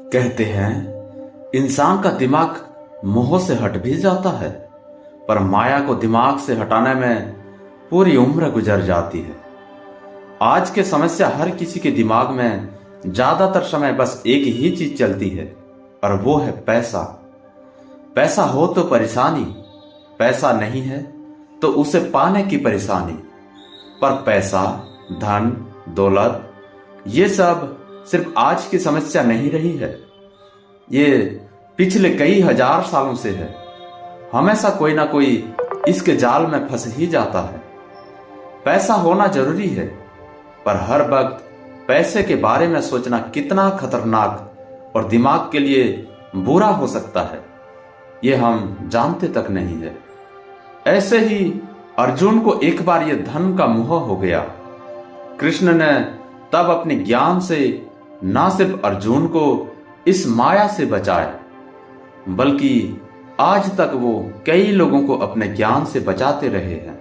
कहते हैं इंसान का दिमाग मोह से हट भी जाता है, पर माया को दिमाग से हटाने में पूरी उम्र गुजर जाती है। आज के समस्या हर किसी के दिमाग में ज्यादातर समय बस एक ही चीज चलती है, और वो है पैसा। पैसा हो तो परेशानी, पैसा नहीं है तो उसे पाने की परेशानी। पर पैसा, धन, दौलत, ये सब सिर्फ आज की समस्या नहीं रही है। ये पिछले कई हजार सालों से है। हमेशा कोई ना कोई इसके जाल में फंस ही जाता है। पैसा होना जरूरी है, पर हर वक्त पैसे के बारे में सोचना कितना खतरनाक और दिमाग के लिए बुरा हो सकता है, ये हम जानते तक नहीं है। ऐसे ही अर्जुन को एक बार ये धन का मोह हो गया। कृष्ण ने तब अपने ज्ञान से ना सिर्फ अर्जुन को इस माया से बचाया, बल्कि आज तक वो कई लोगों को अपने ज्ञान से बचाते रहे हैं।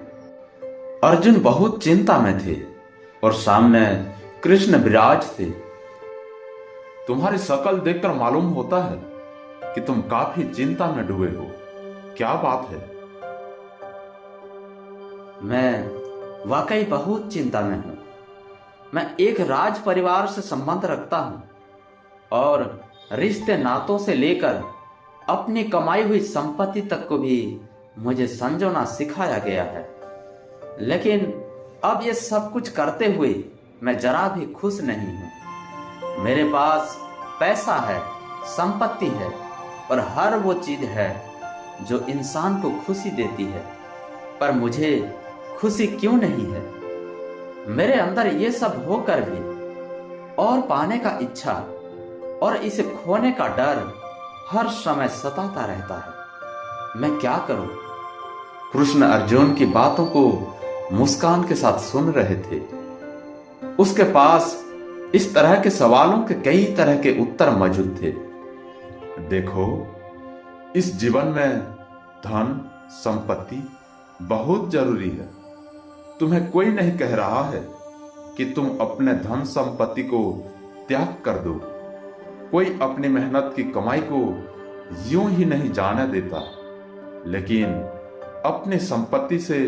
अर्जुन बहुत चिंता में थे और सामने कृष्ण विराज थे। तुम्हारी शकल देखकर मालूम होता है कि तुम काफी चिंता में डूबे हो। क्या बात है? मैं वाकई बहुत चिंता में हूं। मैं एक राज परिवार से संबंध रखता हूं और रिश्ते नातों से लेकर अपनी कमाई हुई संपत्ति तक को भी मुझे संजोना सिखाया गया है। लेकिन अब ये सब कुछ करते हुए मैं जरा भी खुश नहीं हूं। मेरे पास पैसा है, संपत्ति है और हर वो चीज है जो इंसान को खुशी देती है, पर मुझे खुशी क्यों नहीं है? मेरे अंदर ये सब होकर भी और पाने का इच्छा और इसे खोने का डर हर समय सताता रहता है। मैं क्या करूं? कृष्ण अर्जुन की बातों को मुस्कान के साथ सुन रहे थे। उसके पास इस तरह के सवालों के कई तरह के उत्तर मौजूद थे। देखो, इस जीवन में धन, संपत्ति बहुत जरूरी है। तुम्हें कोई नहीं कह रहा है कि तुम अपने धन संपत्ति को त्याग कर दो। कोई अपनी मेहनत की कमाई को यूं ही नहीं जाने देता, लेकिन अपनी संपत्ति से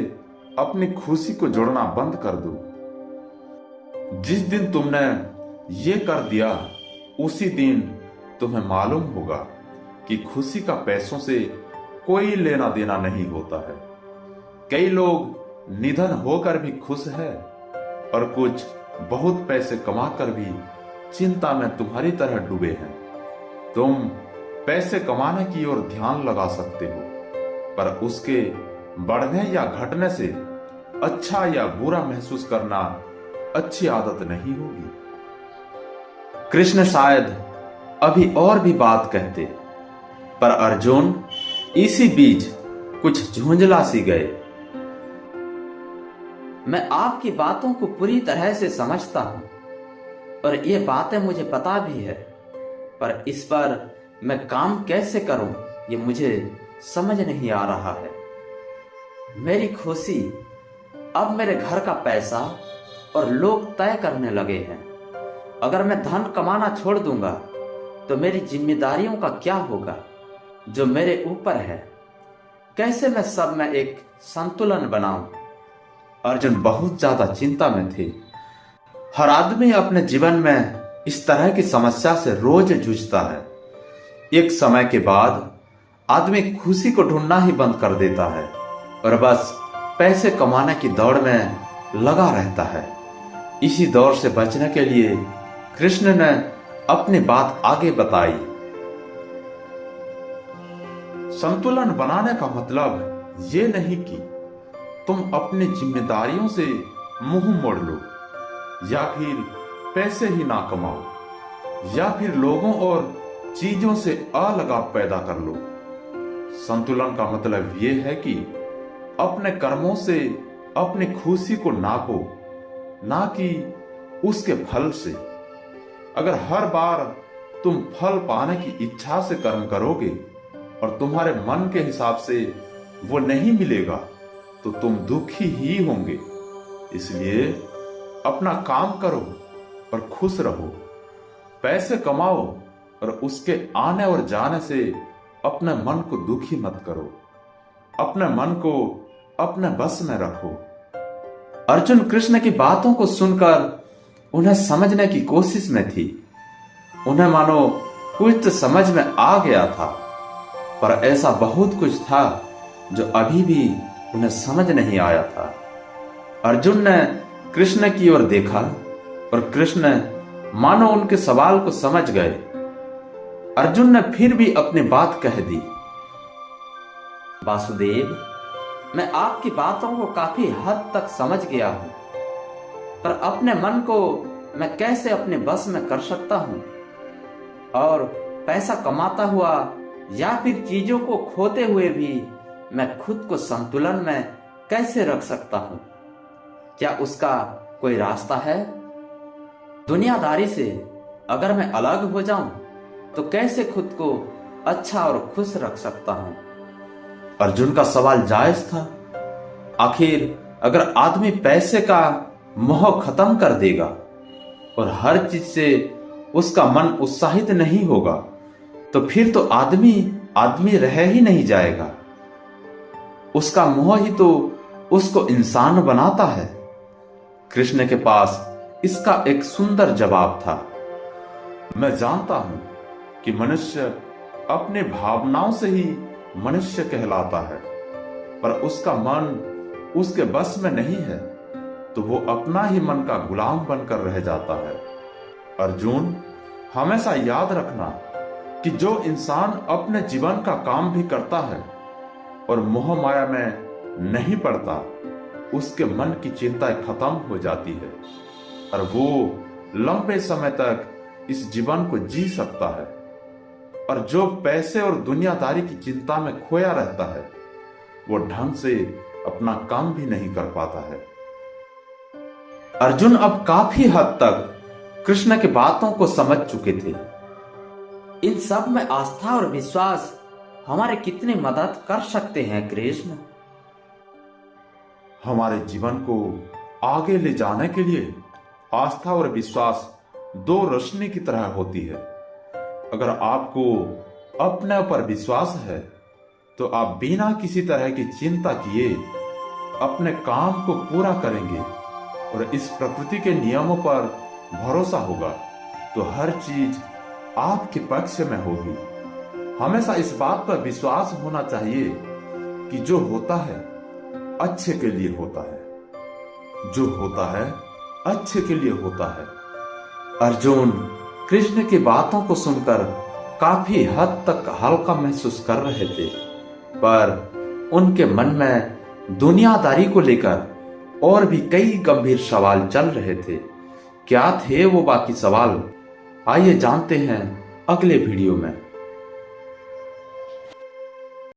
अपनी खुशी को जोड़ना बंद कर दो। जिस दिन तुमने ये कर दिया, उसी दिन तुम्हें मालूम होगा कि खुशी का पैसों से कोई लेना देना नहीं होता है। कई लोग निधन होकर भी खुश है और कुछ बहुत पैसे कमाकर भी चिंता में तुम्हारी तरह डूबे हैं। तुम पैसे कमाने की ओर ध्यान लगा सकते हो, पर उसके बढ़ने या घटने से अच्छा या बुरा महसूस करना अच्छी आदत नहीं होगी। कृष्ण शायद अभी और भी बात कहते, पर अर्जुन इसी बीच कुछ झुंझला सी गए। मैं आपकी बातों को पूरी तरह से समझता हूं और ये बातें मुझे पता भी है, पर इस पर मैं काम कैसे करूं ये मुझे समझ नहीं आ रहा है। मेरी खुशी अब मेरे घर का पैसा और लोग तय करने लगे हैं। अगर मैं धन कमाना छोड़ दूंगा तो मेरी जिम्मेदारियों का क्या होगा जो मेरे ऊपर है? कैसे मैं सब में एक संतुलन बनाऊं? अर्जुन बहुत ज्यादा चिंता में थे। हर आदमी अपने जीवन में इस तरह की समस्या से रोज जूझता है। एक समय के बाद आदमी खुशी को ढूंढना ही बंद कर देता है और बस पैसे कमाने की दौड़ में लगा रहता है। इसी दौर से बचने के लिए कृष्ण ने अपनी बात आगे बताई। संतुलन बनाने का मतलब ये नहीं कि तुम अपनी जिम्मेदारियों से मुंह मोड़ लो, या फिर पैसे ही ना कमाओ, या फिर लोगों और चीजों से अलगाव पैदा कर लो। संतुलन का मतलब ये है कि अपने कर्मों से अपनी खुशी को नापो, ना कि उसके फल से। अगर हर बार तुम फल पाने की इच्छा से कर्म करोगे और तुम्हारे मन के हिसाब से वो नहीं मिलेगा, तो तुम दुखी ही होंगे। इसलिए अपना काम करो और खुश रहो। पैसे कमाओ और उसके आने और जाने से अपने मन को दुखी मत करो। अपने मन को अपने बस में रखो। अर्जुन कृष्ण की बातों को सुनकर उन्हें समझने की कोशिश में थी। उन्हें मानो कुछ तो समझ में आ गया था, पर ऐसा बहुत कुछ था जो अभी भी उन्हें समझ नहीं आया था। अर्जुन ने कृष्ण की ओर देखा और कृष्ण मानो उनके सवाल को समझ गए। अर्जुन ने फिर भी अपनी बात कह दी। वासुदेव, मैं आपकी बातों को काफी हद तक समझ गया हूं, पर अपने मन को मैं कैसे अपने बस में कर सकता हूं? और पैसा कमाता हुआ या फिर चीजों को खोते हुए भी मैं खुद को संतुलन में कैसे रख सकता हूं? क्या उसका कोई रास्ता है? दुनियादारी से अगर मैं अलग हो जाऊं तो कैसे खुद को अच्छा और खुश रख सकता हूं? अर्जुन का सवाल जायज था। आखिर अगर आदमी पैसे का मोह खत्म कर देगा और हर चीज से उसका मन उत्साहित नहीं होगा, तो फिर तो आदमी रह ही नहीं जाएगा। उसका मोह ही तो उसको इंसान बनाता है। कृष्ण के पास इसका एक सुंदर जवाब था। मैं जानता हूं कि मनुष्य अपनी भावनाओं से ही मनुष्य कहलाता है, पर उसका मन उसके बस में नहीं है, तो वो अपना ही मन का गुलाम बनकर रह जाता है। अर्जुन, हमेशा याद रखना कि जो इंसान अपने जीवन का काम भी करता है और मोह माया में नहीं पड़ता, उसके मन की चिंताएं खत्म हो जाती है और वो लंबे समय तक इस जीवन को जी सकता है। और जो पैसे और दुनियादारी की चिंता में खोया रहता है, वो ढंग से अपना काम भी नहीं कर पाता है। अर्जुन अब काफी हद तक कृष्ण की बातों को समझ चुके थे। इन सब में आस्था और विश्वास हमारे कितनी मदद कर सकते हैं कृष्ण? हमारे जीवन को आगे ले जाने के लिए आस्था और विश्वास दो रोशनी की तरह होती है। अगर आपको अपने ऊपर विश्वास है तो आप बिना किसी तरह की चिंता किए अपने काम को पूरा करेंगे और इस प्रकृति के नियमों पर भरोसा होगा तो हर चीज आपके पक्ष में होगी। हमेशा इस बात पर विश्वास होना चाहिए कि जो होता है अच्छे के लिए होता है। जो होता है अच्छे के लिए होता है। अर्जुन कृष्ण की बातों को सुनकर काफी हद तक हल्का महसूस कर रहे थे, पर उनके मन में दुनियादारी को लेकर और भी कई गंभीर सवाल चल रहे थे। क्या थे वो बाकी सवाल? आइए जानते हैं अगले वीडियो में।